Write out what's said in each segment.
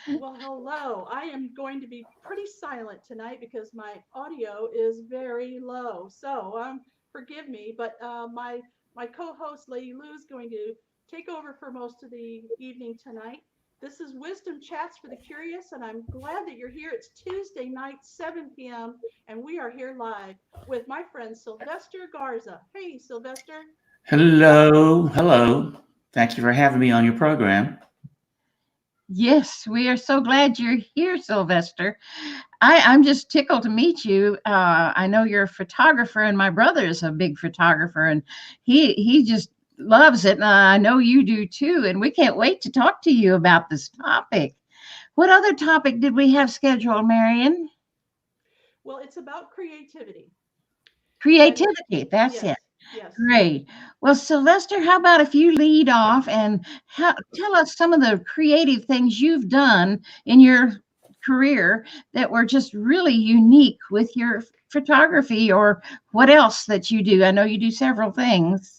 Well, hello. I am going to be pretty silent tonight because my audio is very low. So forgive me, but my co-host Lady Lou is going to take over for most of the evening tonight. This is Wisdom Chats for the Curious, and I'm glad that you're here. It's Tuesday night, 7 p.m., and we are here live with my friend Sylvester Garza. Hey, Sylvester. Hello, hello. Thank you for having me on your program. Yes, we are so glad you're here, Sylvester. I'm just tickled to meet you. I know you're a photographer, and my brother is a big photographer, and he just loves it. And I know you do too. And we can't wait to talk to you about this topic. What other topic did we have scheduled, Marion? Well, it's about creativity. And Creativity. That's it. yes, yes. Great. Well, Sylvester, how about if you lead off and tell us some of the creative things you've done in your career that were just really unique with your photography or what else that you do? I know you do several things.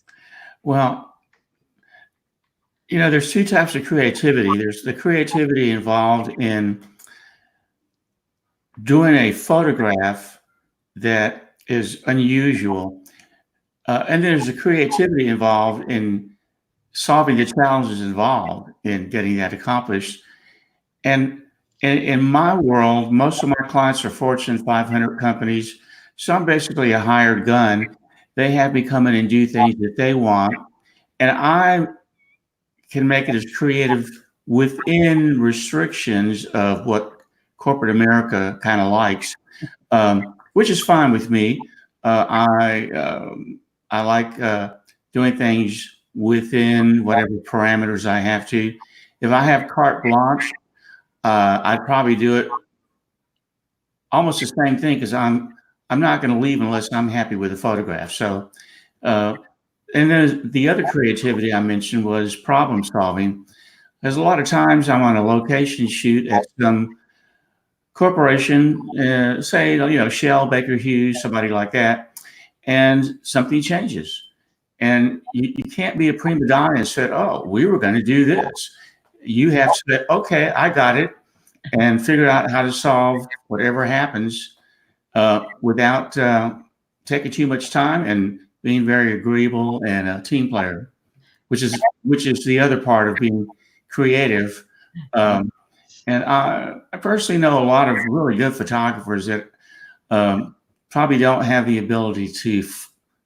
Well, there's two types of creativity. There's the creativity involved in doing a photograph that is unusual, and there's the creativity involved in solving the challenges involved in getting that accomplished. And in my world, most of my clients are Fortune 500 companies. So I'm basically a hired gun. They have me come in and do things that they want. And I can make it as creative within restrictions of what corporate America kind of likes, which is fine with me. I like doing things within whatever parameters I have to. If I have carte blanche, I'd probably do it almost the same thing because I'm not going to leave unless I'm happy with the photograph. So, uh, and then the other creativity I mentioned was problem solving. There's a lot of times I'm on a location shoot at some corporation, say Shell, Baker Hughes, somebody like that, and something changes, and you can't be a prima donna and say, "Oh, we were going to do this." You have to say, "Okay, I got it," and figure out how to solve whatever happens without taking too much time and being very agreeable and a team player, which is the other part of being creative. Um, and I personally know a lot of really good photographers that probably don't have the ability to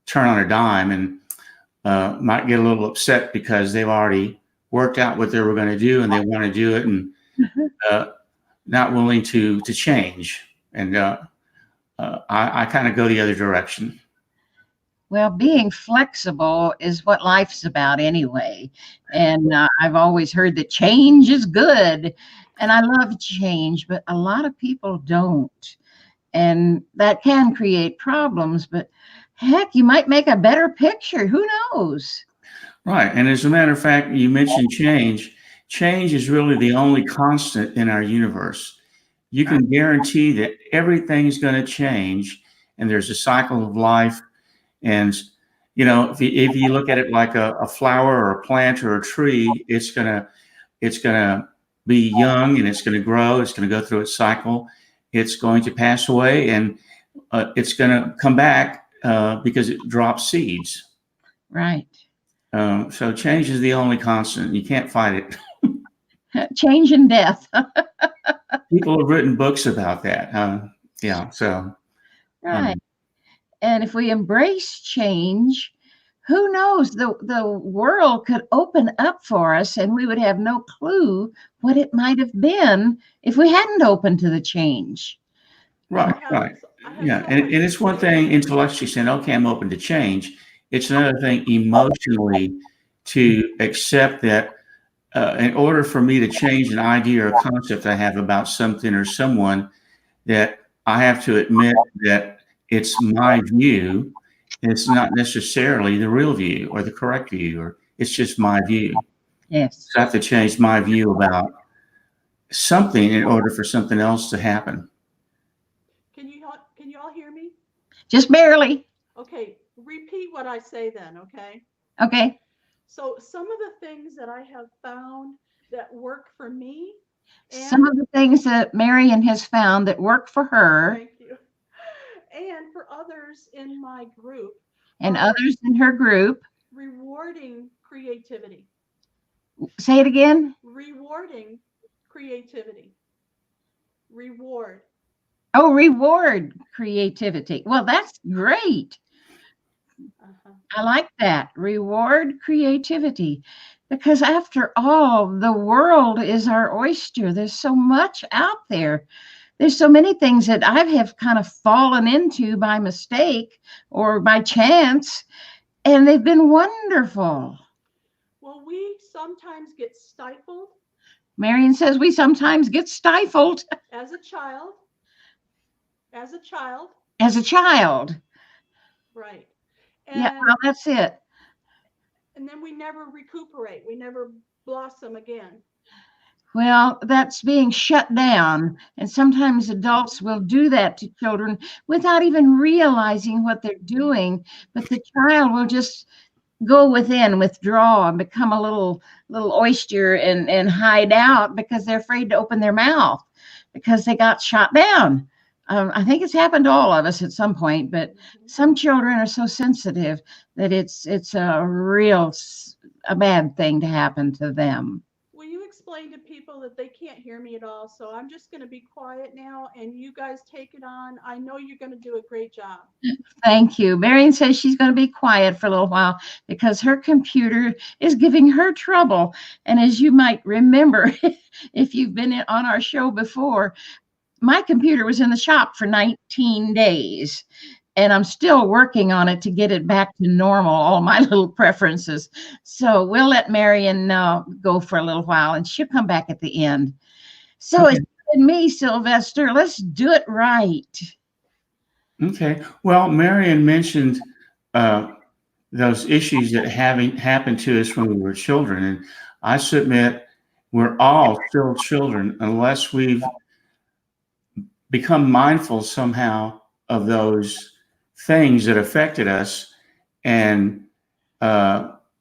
turn on a dime and might get a little upset because they've already worked out what they were going to do and they want to do it and uh, not willing to change. And I kind of go the other direction. Well, being flexible is what life's about anyway. And I've always heard that change is good. And I love change, but a lot of people don't. And that can create problems, but heck, you might make a better picture. Who knows? Right. And as a matter of fact, you mentioned change. Change is really the only constant in our universe. You can guarantee that everything's going to change, and there's a cycle of life. And if you look at it like a flower or a plant or a tree, it's gonna be young and it's going to grow. It's going to go through its cycle. It's going to pass away, and it's going to come back because it drops seeds. Right. So change is the only constant. You can't fight it. Change and death. People have written books about that. Yeah. So Right. um, And if we embrace change, who knows? The world could open up for us and we would have no clue what it might have been if we hadn't opened to the change. Well, right, right. I have Yeah. so And much to it's one say. thing intellectually saying, okay, I'm open to change. It's another thing emotionally to accept that in order for me to change an idea or concept I have about something or someone, that I have to admit that it's my view. It's not necessarily the real view or the correct view, or it's just my view. Yes. So I have to change my view about something in order for something else to happen. Can you all hear me? Just barely. Okay, repeat what I say then, okay? Okay. So some of the things that I have found that work for me Some And of the things that Marion has found that work for her thank you. And for others in my group and are others in her group. rewarding creativity. Say it again. Rewarding creativity. Reward. Oh, reward creativity. Well, that's great. Uh-huh. I like that. Reward creativity. Because after all, the world is our oyster. There's so much out there. There's so many things that I have kind of fallen into by mistake or by chance, and they've been wonderful. Well, we sometimes get stifled Marion says we sometimes get stifled as a child. As a child, as a child. right. Yeah, And well, that's it. then we never recuperate. We never blossom again. Well, that's being shut down. And sometimes adults will do that to children without even realizing what they're doing. But the child will just go within, withdraw, and become a little oyster and hide out because they're afraid to open their mouth because they got shot down. I think it's happened to all of us at some point, but some children are so sensitive that it's a bad thing to happen to them. Will you explain to people that they can't hear me at all? So I'm just going to be quiet now and you guys take it on. I know you're going to do a great job. Thank you. Marion says she's going to be quiet for a little while because her computer is giving her trouble. And as you might remember, if you've been on our show before, my computer was in the shop for 19 days. And I'm still working on it to get it back to normal, all my little preferences. So we'll let Marion go for a little while and she'll come back at the end. So Okay. it's you and me, Sylvester. Let's do it right. Okay. Well, Marion mentioned those issues that having happened to us when we were children, and I submit we're all still children unless we've become mindful somehow of those things that affected us and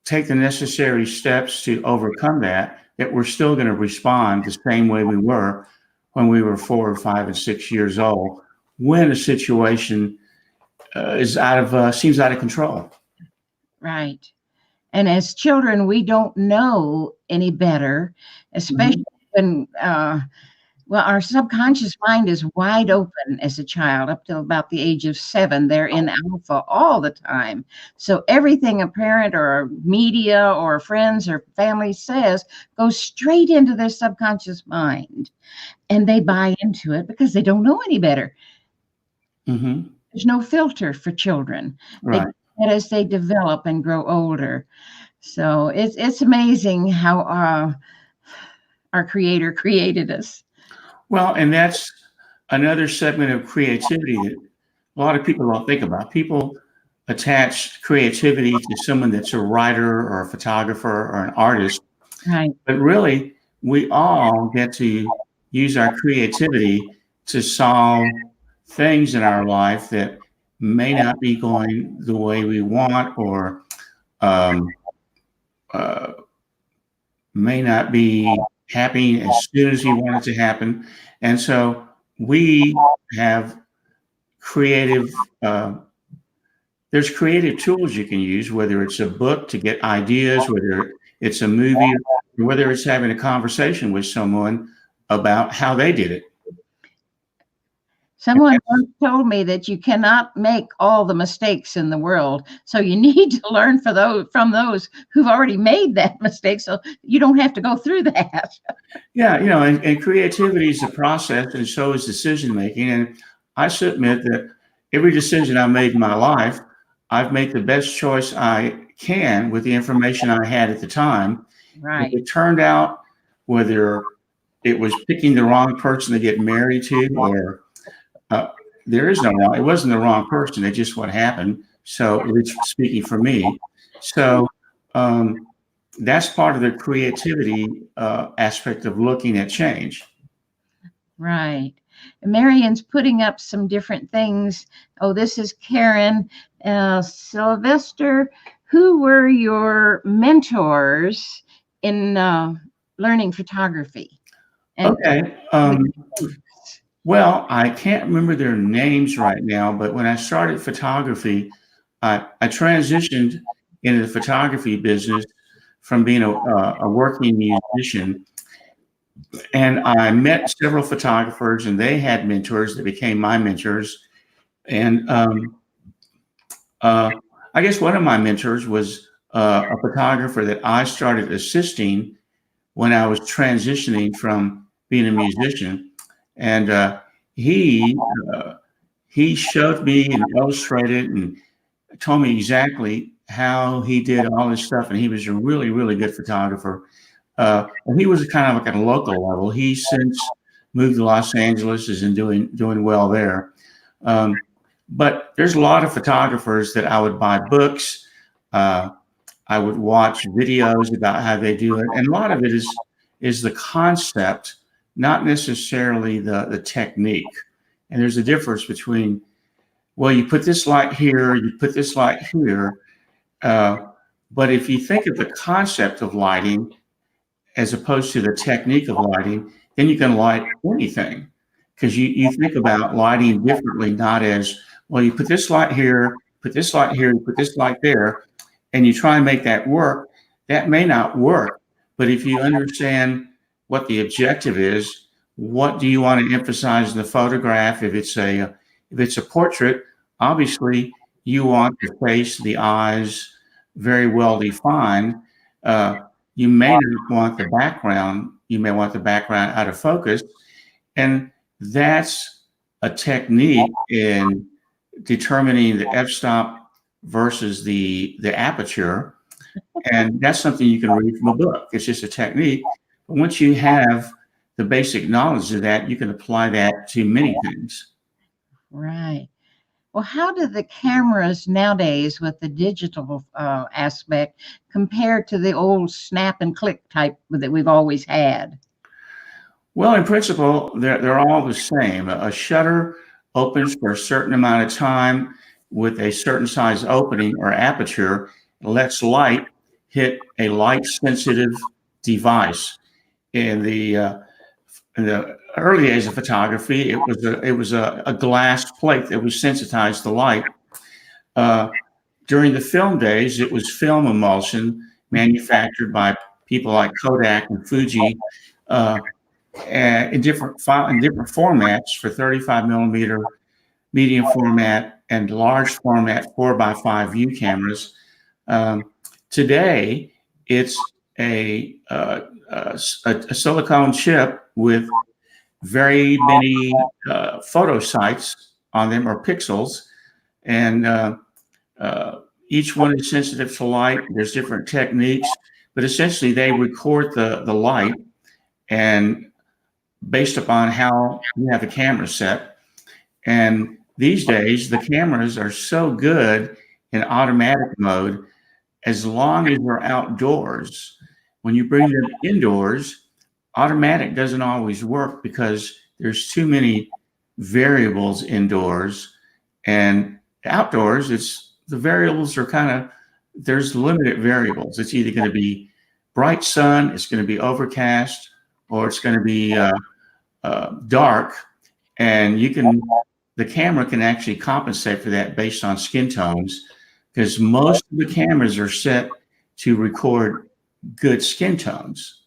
take the necessary steps to overcome that we're still going to respond the same way we were when we were 4 or 5 and 6 years old when a situation is seems out of control. Right. And as children, we don't know any better, especially when, well, our subconscious mind is wide open as a child up till about the age of 7. They're in alpha all the time. So everything a parent or media or friends or family says goes straight into their subconscious mind. And they buy into it because they don't know any better. Mm-hmm. There's no filter for children. They Right. get that as they develop and grow older. So it's amazing how our Creator created us. Well, and that's another segment of creativity that a lot of people don't think about. People attach creativity to someone that's a writer or a photographer or an artist, Right, but really, we all get to use our creativity to solve things in our life that may not be going the way we want or um, uh, may not be happening as soon as we want it to happen. And so we have creative, uh, there's creative tools you can use, whether it's a book to get ideas, whether it's a movie, or whether it's having a conversation with someone about how they did it. someone once told me that you cannot make all the mistakes in the world, so you need to learn from those who've already made that mistake, so you don't have to go through that. Yeah, and creativity is a process, and so is decision making. And I submit that every decision I made in my life, I've made the best choice I can with the information I had at the time. If Right. it turned out, whether it was picking the wrong person to get married to, or uh, there is no wrong, it wasn't the wrong person, it's just what happened. So, at least speaking for me. So, um, that's part of the creativity aspect of looking at change. Right. And Marion's putting up some different things. Oh, this is Karen. Sylvester, who were your mentors in learning photography? And Okay. Well, I can't remember their names right now, but when I started photography, I transitioned into the photography business from being a working musician. And I met several photographers, and they had mentors that became my mentors. And uh, I guess one of my mentors was a photographer that I started assisting when I was transitioning from being a musician. And he uh, he showed me and illustrated and told me exactly how he did all this stuff. And he was a really, really good photographer. And he was kind of like at a local level. He since moved to Los Angeles, is in doing well there. Um, but there's a lot of photographers that I would buy books. Uh, I would watch videos about how they do it, and a lot of it is the concept, not necessarily the technique. And there's a difference between, well, you put this light here, you put this light here. Uh, but if you think of the concept of lighting as opposed to the technique of lighting, then you can light anything, because you think about lighting differently, not as, well, you put this light here, put this light here, you put this light there, and you try and make that work. That may not work. But if you understand what the objective is, what do you want to emphasize in the photograph? If it's a portrait, obviously you want the face, the eyes very well defined. You may not want the background. You may want the background out of focus. And that's a technique in determining the f-stop versus the aperture. And that's something you can read from a book. It's just a technique. But once you have the basic knowledge of that, you can apply that to many things. right. Well, how do the cameras nowadays with the digital aspect compare to the old snap and click type that we've always had? Well, in principle, they're all the same. A shutter opens for a certain amount of time with a certain size opening or aperture, lets light hit a light sensitive device. In the early days of photography, it was a glass plate that was sensitized to light. Uh, During the film days, it was film emulsion manufactured by people like Kodak and Fuji, uh, in different formats for 35 millimeter, medium format, and large format 4x5 view cameras. Um, Today, it's a silicone chip with very many photo sites on them, or pixels, and uh, each one is sensitive to light. There's different techniques, but essentially they record the light, and based upon how you have the camera set. And these days, the cameras are so good in automatic mode, as long as they're outdoors. When you bring them indoors, automatic doesn't always work because there's too many variables indoors. And outdoors, the variables are there's limited variables. It's either going to be bright sun, it's going to be overcast, or it's going to be dark. And the camera can actually compensate for that based on skin tones, because most of the cameras are set to record good skin tones.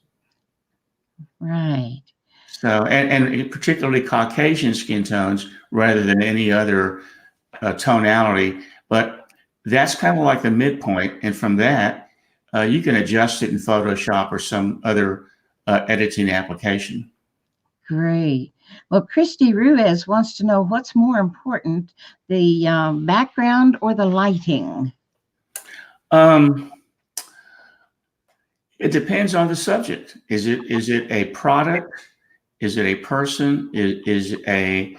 Right. So, and particularly Caucasian skin tones rather than any other tonality. But that's kind of like the midpoint. And from that, you can adjust it in Photoshop or some other editing application. Great. Well, Christy Ruiz wants to know what's more important, the background or the lighting? It depends on the subject. Is it a product? Is it a person? Is it a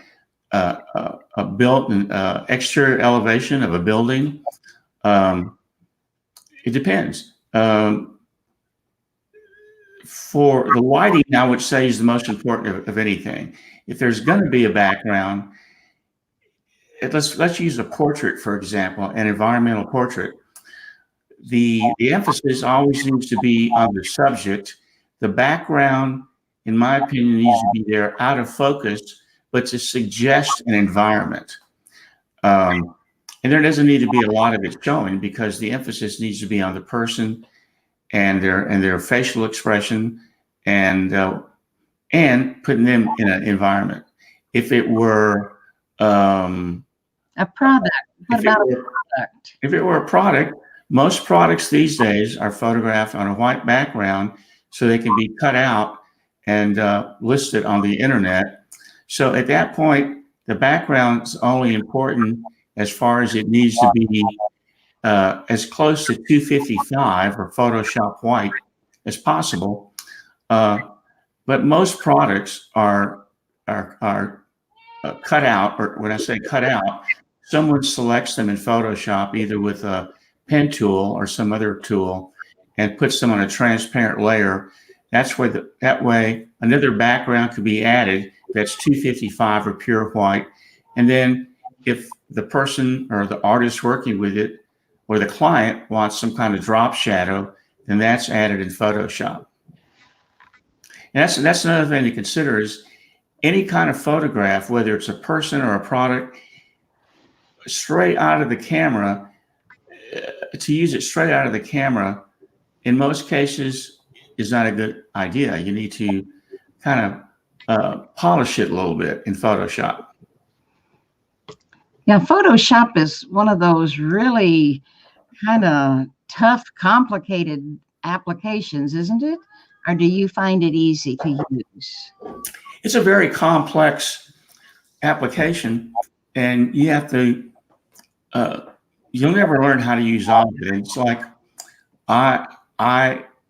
built exterior elevation of a building? It depends. For the lighting, I would say, is the most important of anything. If there's going to be a background, let's use a portrait, for example, an environmental portrait. The emphasis always needs to be on the subject. The background in my opinion, needs to be there out of focus, but to suggest an environment. And there doesn't need to be a lot of it showing, because the emphasis needs to be on the person and their facial expression, and putting them in an environment. If it were A product. What about a product? if it were a product, most products these days are photographed on a white background so they can be cut out and listed on the internet. So at that point, the background is only important as far as it needs to be as close to 255 or Photoshop white as possible. But most products are cut out, or when I say cut out, someone selects them in Photoshop either with a pen tool or some other tool and puts them on a transparent layer. That way another background could be added that's 255 or pure white. And then if the person or the artist working with it or the client wants some kind of drop shadow, then that's added in Photoshop. And that's another thing to consider is any kind of photograph, whether it's a person or a product, straight out of the camera, to use it straight out of the camera, in most cases, is not a good idea. You need to kind of polish it a little bit in Photoshop. Yeah, Photoshop is one of those really kind of tough, complicated applications, isn't it? Or do you find it easy to use? It's a very complex application, and you have to, you'll never learn how to use all of it. It's like,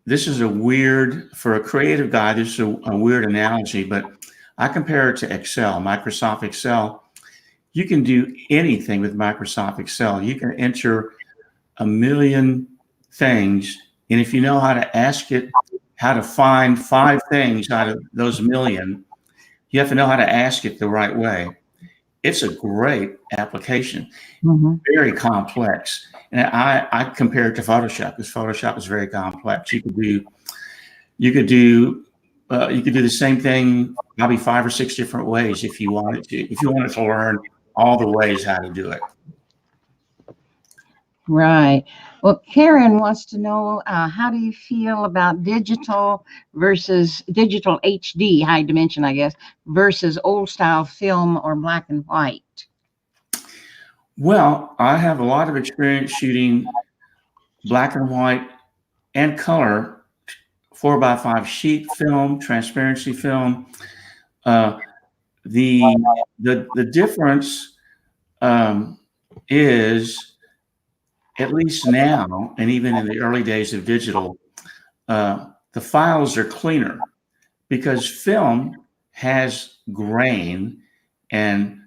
this is a weird, for a creative guy, this is a weird analogy, but I compare it to Excel, Microsoft Excel. You can do anything with Microsoft Excel. You can enter a million things, and if you know how to ask it how to find 5 things out of those million, you have to know how to ask it the right way. It's a great application, very complex. And I compare it to Photoshop, because Photoshop is very complex. You could do the same thing probably 5 or 6 different ways if you wanted to learn all the ways how to do it. Right. Well, Karen wants to know, how do you feel about digital HD, high dimension, I guess, versus old style film or black and white? Well, I have a lot of experience shooting black and white and color 4x5 sheet film, transparency film. The difference is, at least now, and even in the early days of digital, the files are cleaner, because film has grain and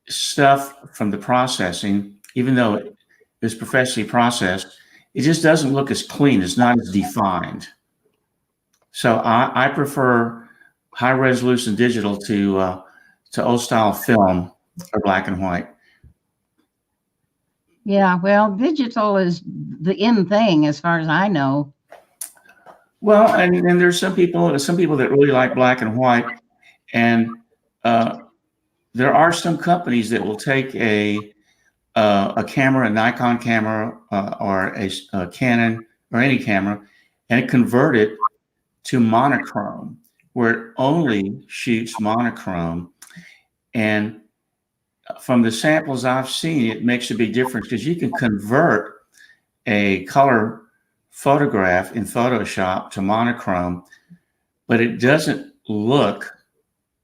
stuff from the processing. Even though it is professionally processed, it just doesn't look as clean. It's not as defined. So I prefer high resolution digital to old style film or black and white. Yeah, well, digital is the in thing as far as I know. Well, and there's some people that really like black and white, and there are some companies that will take a camera, a Nikon camera, or a Canon or any camera, and convert it to monochrome, where it only shoots monochrome. And from the samples I've seen, it makes a big difference, because you can convert a color photograph in Photoshop to monochrome, but it doesn't look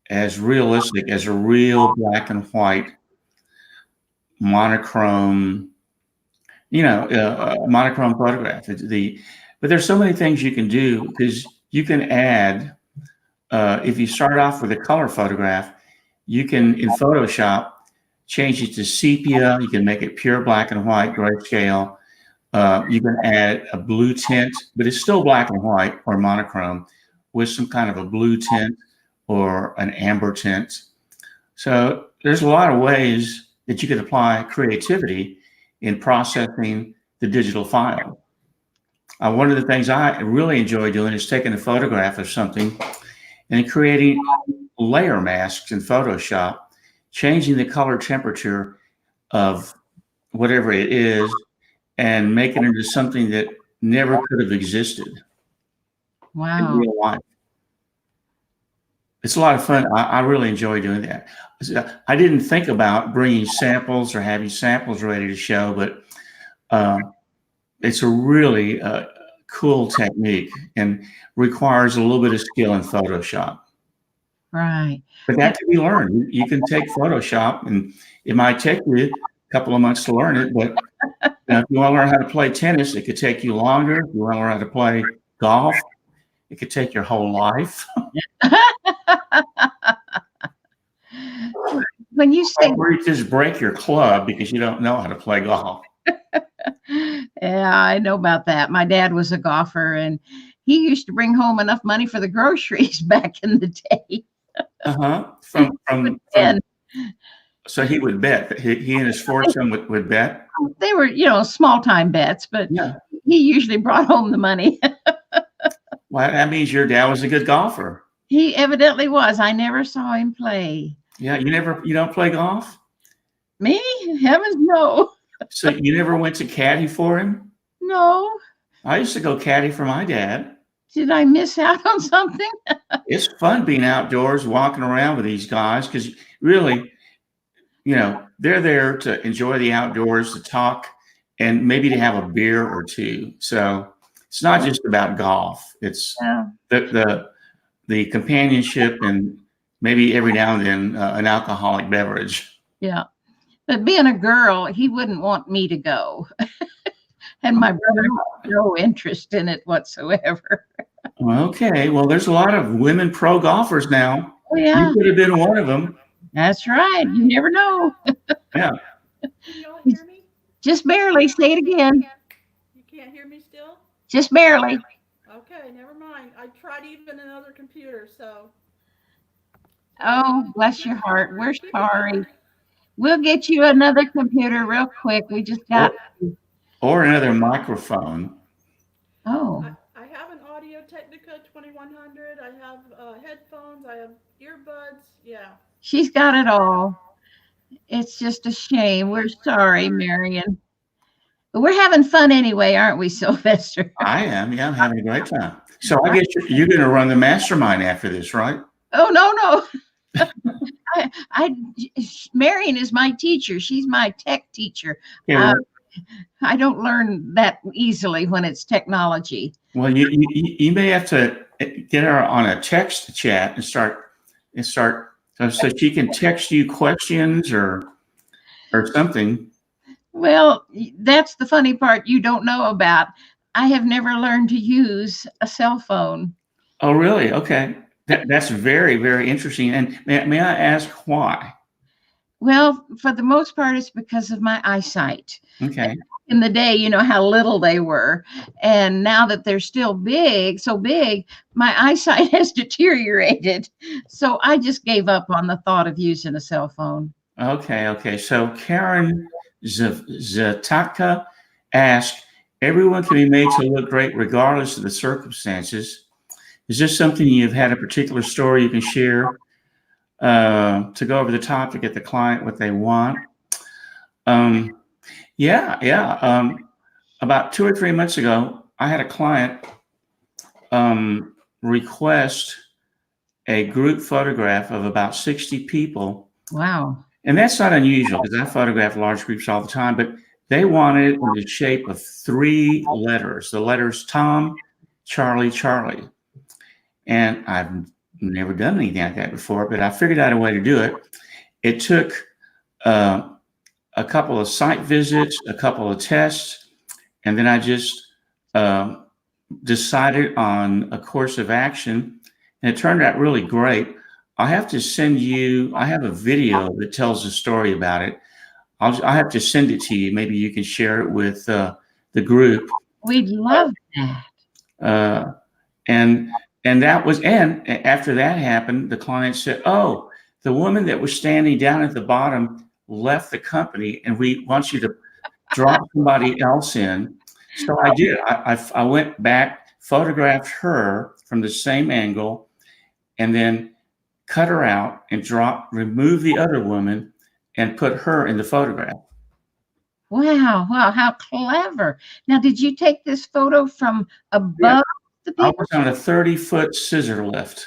as realistic as a real black and white monochrome, monochrome photograph. But there's so many things you can do, because you can add, if you start off with a color photograph, you can, in Photoshop, change it to sepia. You can make it pure black and white, grayscale. You can add a blue tint, but it's still black and white or monochrome, with some kind of a blue tint or an amber tint. So there's a lot of ways that you could apply creativity in processing the digital file. One of the things I really enjoy doing is taking a photograph of something and creating layer masks in Photoshop, changing the color temperature of whatever it is, and making it into something that never could have existed in Wow. real life. It's a lot of fun. I really enjoy doing that. I didn't think about bringing samples or having samples ready to show, but it's a really cool technique and requires a little bit of skill in Photoshop. Right. But that can be learned. You can take Photoshop, and it might take you a couple of months to learn it. But if you want to learn how to play tennis, it could take you longer. If you want to learn how to play golf, it could take your whole life. When you say, or you just break your club because you don't know how to play golf. yeah, I know about that. My dad was a golfer, and he used to bring home enough money for the groceries back in the day. From And so he would bet. He and his foursome would bet. they were, small time bets, but Yeah. he usually brought home the money. Well, that means your dad was a good golfer. He evidently was. I never saw him play. Yeah, you don't play golf? Me? Heavens, no. So you never went to caddy for him? No. I used to go caddy for my dad. Did I miss out on something? It's fun being outdoors, walking around with these guys, because really, they're there to enjoy the outdoors, to talk, and maybe to have a beer or two. So it's not just about golf. It's the companionship and maybe every now and then an alcoholic beverage. Yeah. But being a girl, he wouldn't want me to go. And my brother had no interest in it whatsoever. Okay. Well, there's a lot of women pro golfers now. Oh, yeah. You could have been one of them. That's right. You never know. Yeah. Can you all hear me? Just barely. Say it again. You can't hear me still? Just barely. Okay, never mind. I tried even another computer, so. Oh, bless your heart. We're sorry. We'll get you another computer real quick. We just got. Or another microphone. Oh. I have an Audio Technica 2100. I have headphones. I have earbuds. Yeah. She's got it all. It's just a shame. We're sorry, Marion. But we're having fun anyway, aren't we, Sylvester? I am. Yeah, I'm having a great time. So I guess you're going to run the mastermind after this, right? Oh, no. Marion is my teacher. She's my tech teacher. Yeah, I don't learn that easily when it's technology. well, you may have to get her on a text chat and start so she can text you questions or something. Well, that's the funny part you don't know about. I have never learned to use a cell phone. Oh, really? Okay. That's very, very interesting. And may I ask why? Well, for the most part, it's because of my eyesight. Okay. In the day, you know how little they were. And now that they're still so big, my eyesight has deteriorated. So I just gave up on the thought of using a cell phone. Okay. So Karen Zataka asked, everyone can be made to look great regardless of the circumstances. Is this something you've had a particular story you can share to go over the top to get the client what they want? Yeah. About 2 or 3 months ago, I had a client request a group photograph of about 60 people. Wow. And that's not unusual because I photograph large groups all the time, but they wanted it in the shape of 3 letters, the letters Tom, Charlie, Charlie. And I've never done anything like that before, but I figured out a way to do it. It took a couple of site visits, a couple of tests, and then I just decided on a course of action, and it turned out really great. I have to send you, I have a video that tells a story about it. I have to send it to you. Maybe you can share it with the group. We'd love that. And after that happened, the client said, oh, the woman that was standing down at the bottom left the company and we want you to drop somebody else in. So I did. I went back, photographed her from the same angle, and then cut her out and remove the other woman and put her in the photograph. Wow, wow, how clever. Now, did you take this photo from Yeah. above the I people? was on a 30-foot scissor lift.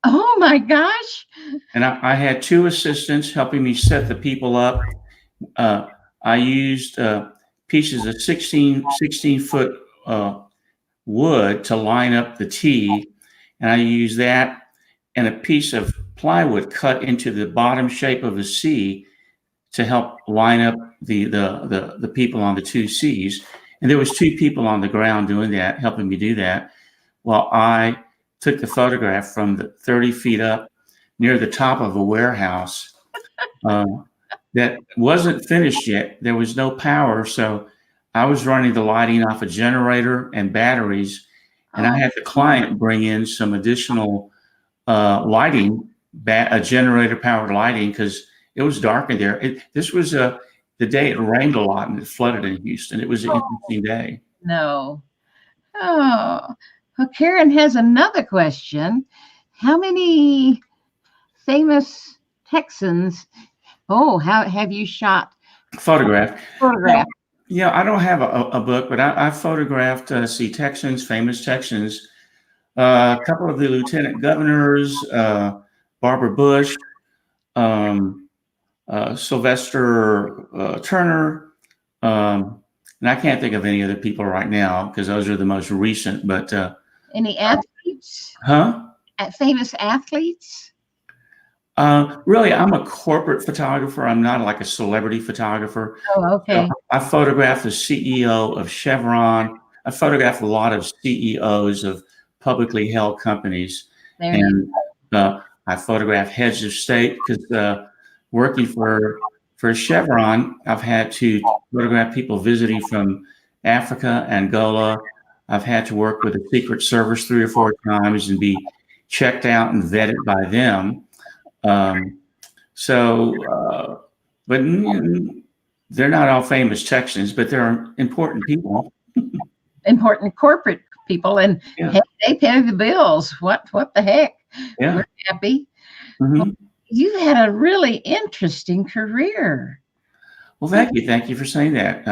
Oh my gosh. And I had two assistants helping me set the people up. I used pieces of 16-foot wood to line up the T, and I used that and a piece of plywood cut into the bottom shape of a C to help line up the people on the two C's. And there was two people on the ground doing that, helping me do that, while I took the photograph from the 30 feet up near the top of a warehouse that wasn't finished yet. There was no power, so I was running the lighting off a generator and batteries, and I had the client bring in some additional lighting, a generator-powered lighting, because it was dark in there. This was the day it rained a lot and it flooded in Houston. It was an interesting day. No. Oh, well, Karen has another question. How many famous Texans, how have you shot? Photograph. Photograph. Yeah, I don't have a book, but I photographed, Texans, famous Texans, a couple of the lieutenant governors, Barbara Bush, Sylvester Turner, and I can't think of any other people right now because those are the most recent. But Any athletes? Famous athletes? Really, I'm a corporate photographer. I'm not like a celebrity photographer. Oh, okay. So I photographed the CEO of Chevron. I photographed a lot of CEOs of publicly held companies. And I photographed heads of state because working for Chevron, I've had to photograph people visiting from Africa, Angola. I've had to work with the Secret Service 3 or 4 times and be checked out and vetted by them. But they're not all famous Texans, but they're important people. Important corporate people, and heck, they pay the bills. What the heck? Yeah. We're happy. Mm-hmm. Well, you've had a really interesting career. Well, thank you. Thank you for saying that.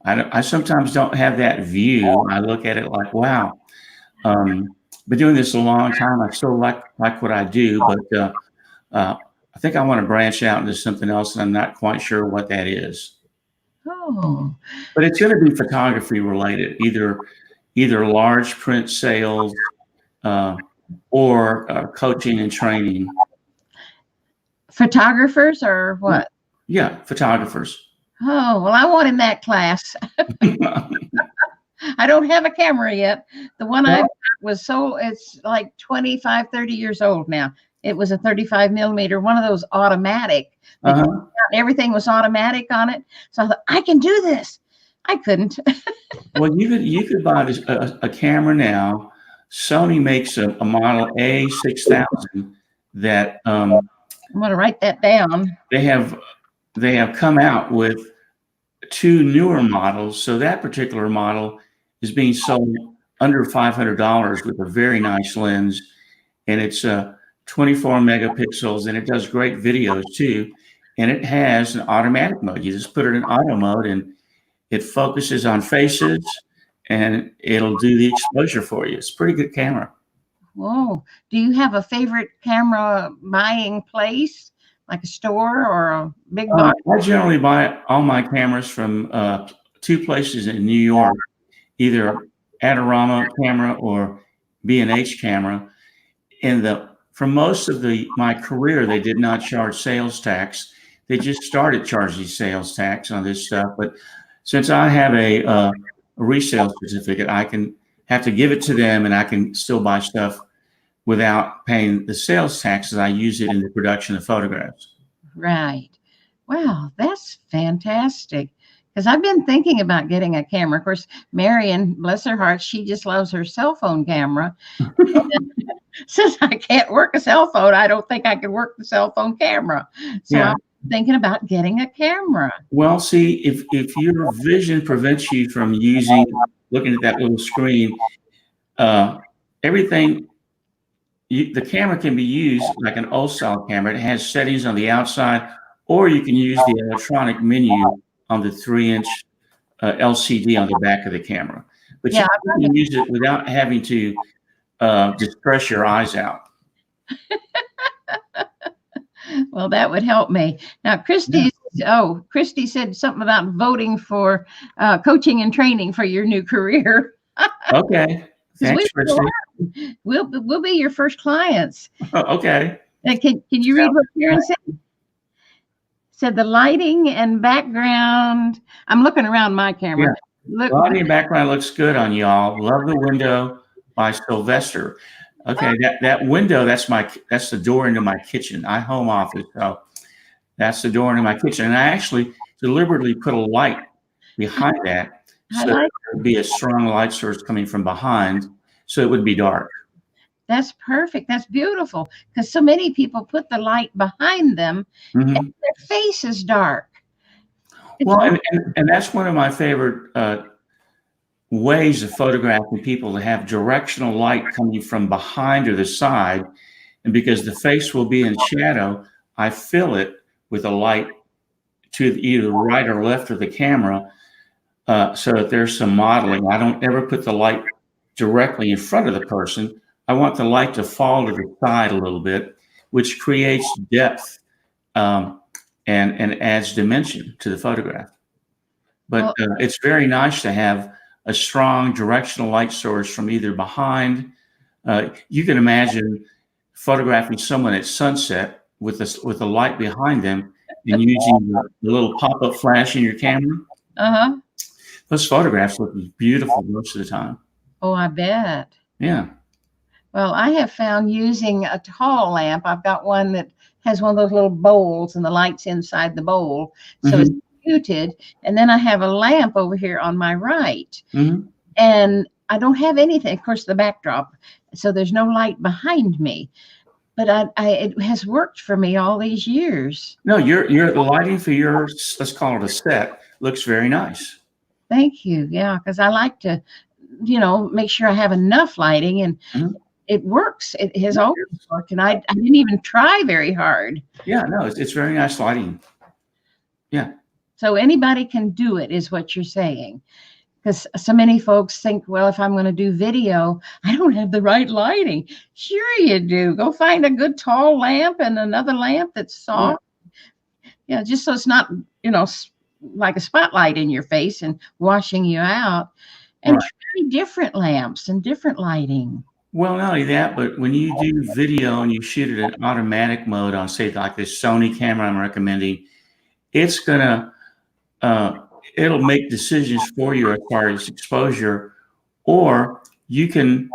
I sometimes don't have that view. I look at it like, wow, been doing this a long time. I still like what I do, but I think I want to branch out into something else, and I'm not quite sure what that is. Oh. But it's going to be photography related, either large print sales or coaching and training. Photographers or what? Yeah, photographers. Oh, well, I want in that class. I don't have a camera yet. The one I was it's like 25, 30 years old now. It was a 35 millimeter, one of those automatic. Everything was automatic on it. So I thought, I can do this. I couldn't. Well, you could buy a camera now. Sony makes a model A6000 that I'm going to write that down. They have come out with 2 newer models. So that particular model is being sold under $500 with a very nice lens, and it's 24 megapixels, and it does great videos too. And it has an automatic mode. You just put it in auto mode, and it focuses on faces, and it'll do the exposure for you. It's a pretty good camera. Whoa. Do you have a favorite camera buying place, like a store or a big box? I generally buy all my cameras from 2 places in New York, either Adorama camera or B&H camera. For most of my career, they did not charge sales tax. They just started charging sales tax on this stuff. But since I have a resale certificate, I can have to give it to them, and I can still buy stuff without paying the sales taxes. I use it in the production of photographs. Right. Wow, that's fantastic. Because I've been thinking about getting a camera. Of course, Marion, bless her heart, she just loves her cell phone camera. Since I can't work a cell phone, I don't think I can work the cell phone camera. So I'm thinking about getting a camera. Well, see, if your vision prevents you from looking at that little screen, everything the camera can be used like an old style camera. It has settings on the outside, or you can use the electronic menu on the 3-inch LCD on the back of the camera. But Yeah, you can use it without having to just stress your eyes out. well, that would help me. Now, Christy said something about voting for coaching and training for your new career. Okay. Thanks, Christy. We'll be your first clients. Okay. Can you read what Karen said? Said the lighting and background. I'm looking around my camera. Yeah. Lighting and background looks good on y'all. Love the window by Sylvester. Okay, that window, that's the door into my kitchen. I home office, so that's the door into my kitchen. And I actually deliberately put a light behind that so there would be a strong light source coming from behind, so it would be dark. That's perfect. That's beautiful, because so many people put the light behind them and their face is dark. Well, and that's one of my favorite ways of photographing people, to have directional light coming from behind or the side. And because the face will be in shadow, I fill it with a light to either right or left of the camera, so that there's some modeling. I don't ever put the light directly in front of the person. I want the light to fall to the side a little bit, which creates depth and adds dimension to the photograph. But it's very nice to have a strong directional light source from either behind. You can imagine photographing someone at sunset with a light behind them and using the little pop-up flash in your camera. Those photographs look beautiful most of the time. Oh, I bet. Yeah. Well, I have found using a tall lamp. I've got one that has one of those little bowls and the light's inside the bowl. So it's muted. And then I have a lamp over here on my right. And I don't have anything, of course, the backdrop. So there's no light behind me. But it has worked for me all these years. No, the lighting for your, let's call it a set, looks very nice. Thank you. Yeah, because I like to, make sure I have enough lighting, and it works. It has always worked, and I didn't even try very hard. Yeah, no, it's very nice lighting. Yeah. So anybody can do it, is what you're saying. Because so many folks think, well, if I'm going to do video, I don't have the right lighting. Sure you do. Go find a good tall lamp and another lamp that's soft. Yeah, just so it's not, like a spotlight in your face and washing you out. And try different lamps and different lighting. Well, not only that, but when you do video and you shoot it in automatic mode on, say, like this Sony camera I'm recommending, it's gonna it'll make decisions for you as far as exposure, or you could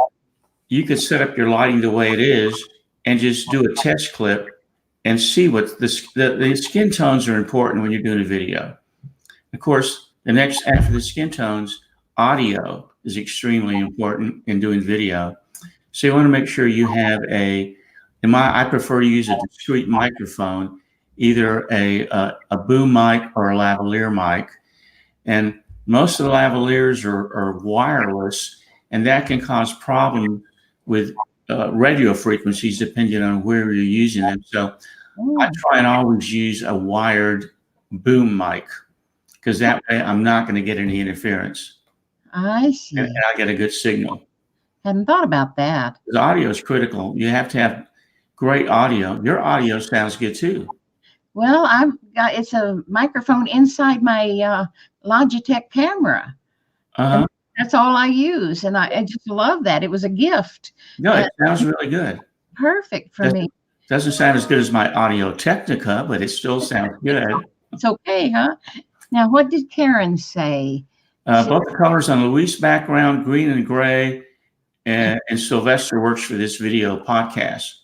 set up your lighting the way it is and just do a test clip and see what the skin tones are important when you're doing a video. Of course, after the skin tones, audio is extremely important in doing video. So you want to make sure you have I prefer to use a discrete microphone, either a boom mic or a lavalier mic. And most of the lavaliers are wireless, and that can cause problems with radio frequencies depending on where you're using them. So I try and always use a wired boom mic, because that way I'm not going to get any interference. I see. And I get a good signal. Hadn't thought about that. The audio is critical. You have to have great audio. Your audio sounds good too. Well, it's a microphone inside my Logitech camera. That's all I use, and I just love that. It was a gift. No, it sounds really good. Perfect for me. Doesn't sound as good as my Audio Technica, but it still sounds good. It's okay, huh? Now, what did Karen say? Both the colors on Louise background, green and gray, and Sylvester works for this video podcast.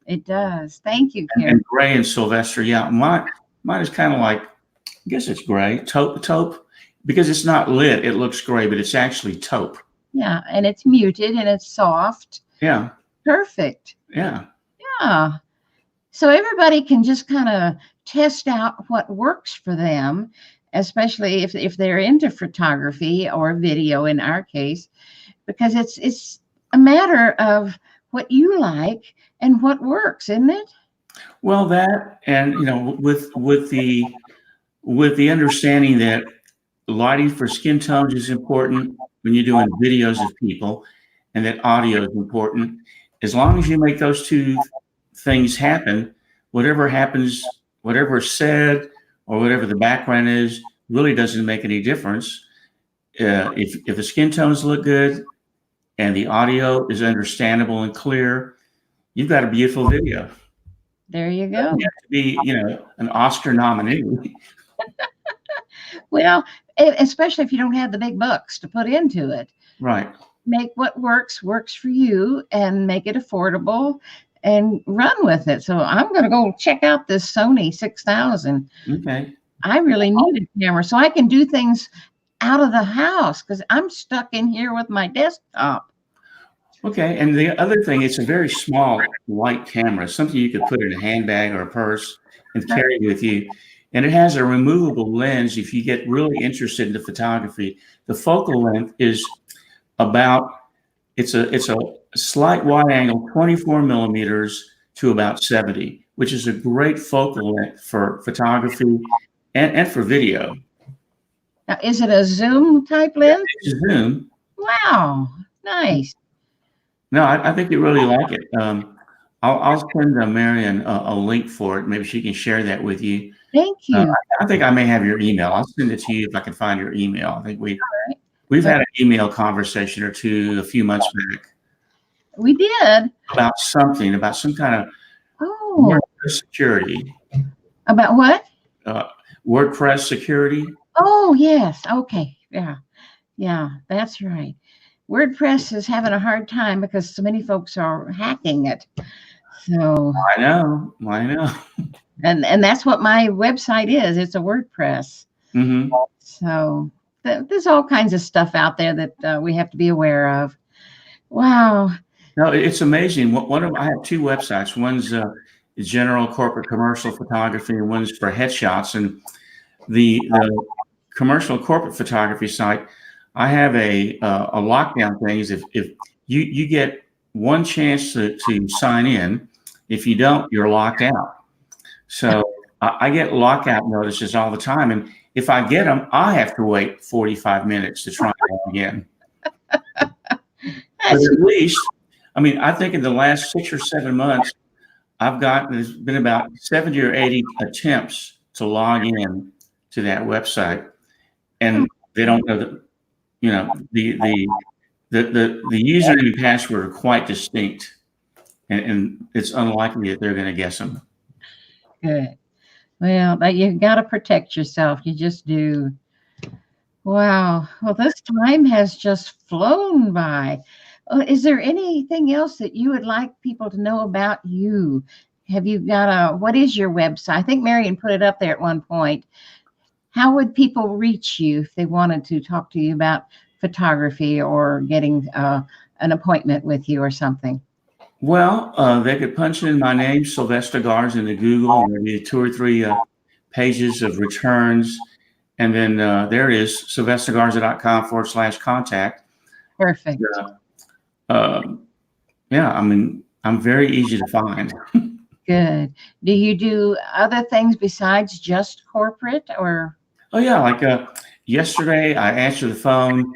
It does. Thank you, Karen. And gray and Sylvester, yeah. Mine is kind of like, I guess it's gray, taupe, because it's not lit. It looks gray, but it's actually taupe. Yeah, and it's muted and it's soft. Yeah. Perfect. Yeah. Yeah. So everybody can just kind of test out what works for them, especially if they're into photography or video in our case, because it's a matter of what you like and what works, isn't it? Well, that, and with the understanding that lighting for skin tones is important when you're doing videos of people, and that audio is important. As long as you make those two things happen, whatever happens, whatever is said, or whatever the background is, really doesn't make any difference. If the skin tones look good and the audio is understandable and clear, you've got a beautiful video. There you You go. have to be, an Oscar nominee. Well, especially if you don't have the big bucks to put into it. Right. Make what works for you and make it affordable and run with it. So I'm going to go check out this Sony 6000. Okay. I really need a camera so I can do things out of the house because I'm stuck in here with my desktop. Okay. And the other thing, it's a very small, light camera, something you could put in a handbag or a purse and carry with you. And it has a removable lens if you get really interested in the photography. The focal length is it's a slight wide angle, 24 millimeters to about 70, which is a great focal length for photography and for video. Now, is it a zoom type lens? It's zoom. Wow, nice. No, I think you really like it. I'll send Marion a link for it. Maybe she can share that with you. Thank you. I think I may have your email. I'll send it to you if I can find your email. I think we've had an email conversation or two a few months back We did. about some kind of Oh, WordPress security. about what? WordPress security. Oh, yes. Okay. Yeah, that's right. WordPress is having a hard time because so many folks are hacking it. So, I know. and that's what my website is. It's a WordPress. Mm-hmm. So there's all kinds of stuff out there that we have to be aware of. Wow. No, it's amazing. I have two websites. One's general corporate commercial photography, and one's for headshots. And the commercial corporate photography site, I have a lockdown thing. Is if you get one chance to sign in, if you don't, you're locked out. So I get lockout notices all the time, and if I get them, I have to wait 45 minutes to try again. But at least, I think in the last 6 or 7 months, there's been about 70 or 80 attempts to log in to that website, and they don't know that, the username and password are quite distinct, and it's unlikely that they're going to guess them. Good. Well, you've got to protect yourself. You just do. Wow. Well, this time has just flown by. Is there anything else that you would like people to know about you? Have you got what is your website? I think Marion put it up there at one point. How would people reach you if they wanted to talk to you about photography or getting an appointment with you or something? Well, they could punch in my name, Sylvester Garza, into Google, and there'd be 2 or 3 pages of returns. And then there it is, sylvestergarza.com/contact. Perfect. Yeah, I'm very easy to find. Good. Do you do other things besides just corporate or? Oh, yeah. Like yesterday, I answered the phone.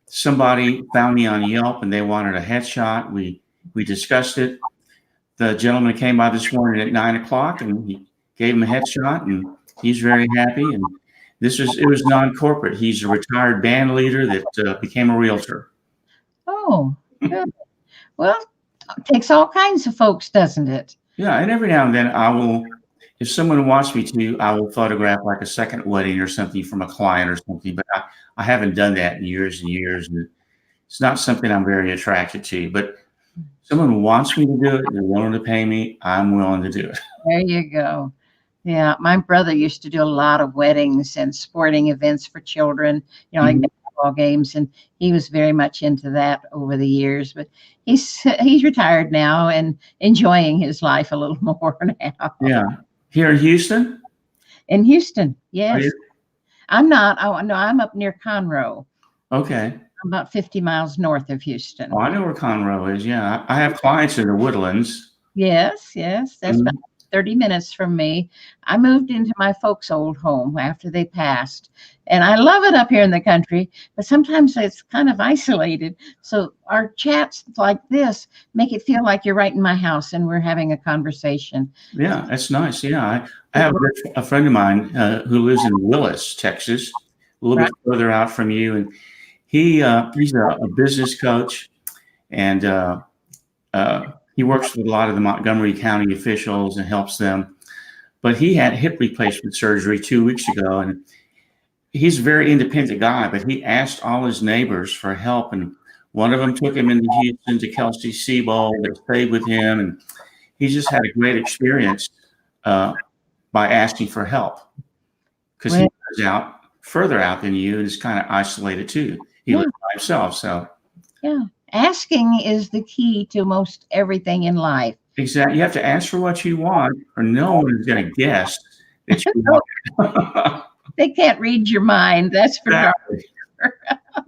Somebody found me on Yelp and they wanted a headshot. We discussed it. The gentleman came by this morning at 9 o'clock and he gave him a headshot and he's very happy. And it was non-corporate. He's a retired band leader that became a realtor. Oh, good. Well, it takes all kinds of folks, doesn't it? Yeah. And every now and then if someone wants me to, I will photograph like a second wedding or something from a client or something, but I haven't done that in years and years. And it's not something I'm very attracted to, but someone wants me to do it, they're willing to pay me, I'm willing to do it. There you go. Yeah, my brother used to do a lot of weddings and sporting events for children, like basketball games, and he was very much into that over the years. But he's retired now and enjoying his life a little more now. Yeah. Here in Houston? In Houston, yes. I'm not. Oh no, I'm up near Conroe. Okay. about 50 miles north of Houston. Oh, I know where Conroe is. Yeah, I have clients in the Woodlands. Yes, that's about 30 minutes from me. I moved into my folks' old home after they passed, and I love it up here in the country, but sometimes it's kind of isolated. So our chats like this make it feel like you're right in my house and we're having a conversation. Yeah, that's nice. Yeah, I have a friend of mine who lives in Willis, Texas, a little bit further out from you, and he's a business coach, and he works with a lot of the Montgomery County officials and helps them. But he had hip replacement surgery 2 weeks ago, and he's a very independent guy, but he asked all his neighbors for help, and one of them took him into Houston to Kelsey Seabold. They stayed with him, and he just had a great experience by asking for help, because he was further out than you and is kind of isolated too. He lives by himself. So yeah, asking is the key to most everything in life. Exactly. You have to ask for what you want, or no one is going to guess that you want. They can't read your mind. That's for sure.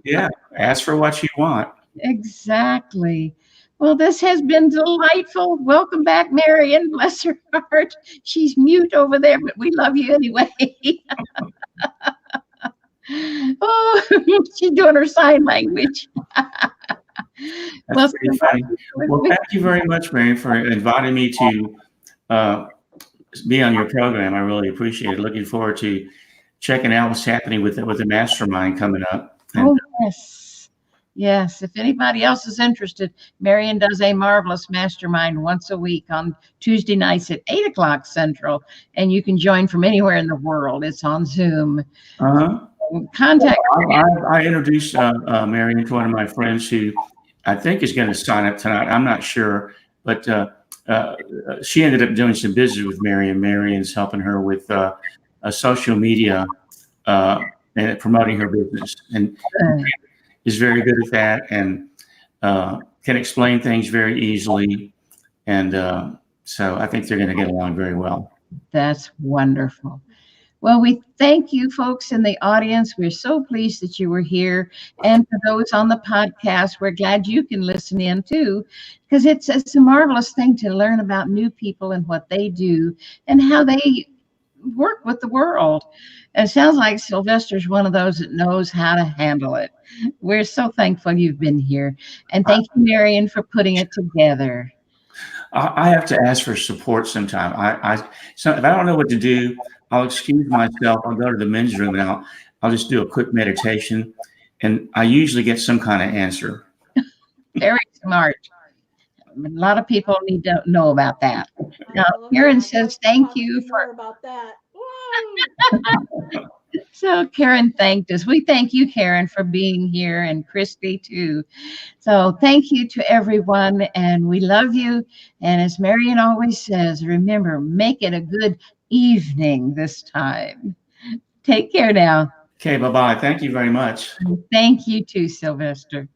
Yeah, ask for what you want. Exactly. Well, this has been delightful. Welcome back, Marion. Bless her heart. She's mute over there, but we love you anyway. Oh, she's doing her sign language. That's pretty funny. Well, thank you very much, Marion, for inviting me to be on your program. I really appreciate it. Looking forward to checking out what's happening with the mastermind coming up. Oh, yes. If anybody else is interested, Marion does a marvelous mastermind once a week on Tuesday nights at 8 o'clock Central, and you can join from anywhere in the world. It's on Zoom. Contact. I introduced Marion to one of my friends who I think is going to sign up tonight. I'm not sure, but she ended up doing some business with Marion. Marion's helping her with social media and promoting her business, and is very good at that, and can explain things very easily. And so I think they're going to get along very well. That's wonderful. Well, we thank you folks in the audience. We're so pleased that you were here. And for those on the podcast, we're glad you can listen in too, because it's a marvelous thing to learn about new people and what they do and how they work with the world. And it sounds like Sylvester's one of those that knows how to handle it. We're so thankful you've been here. And thank you, Marion, for putting it together. I have to ask for support sometime. So if I don't know what to do, I'll excuse myself. I'll go to the men's room and I'll just do a quick meditation, and I usually get some kind of answer. Very smart. A lot of people need to know about that. Now, Karen says thank you for about that. So Karen thanked us. We thank you, Karen, for being here, and Christy too. So thank you to everyone, and we love you. And as Marion always says, remember, make it a good evening this time. Take care now. Okay, bye-bye. Thank you very much. Thank you too, Sylvester.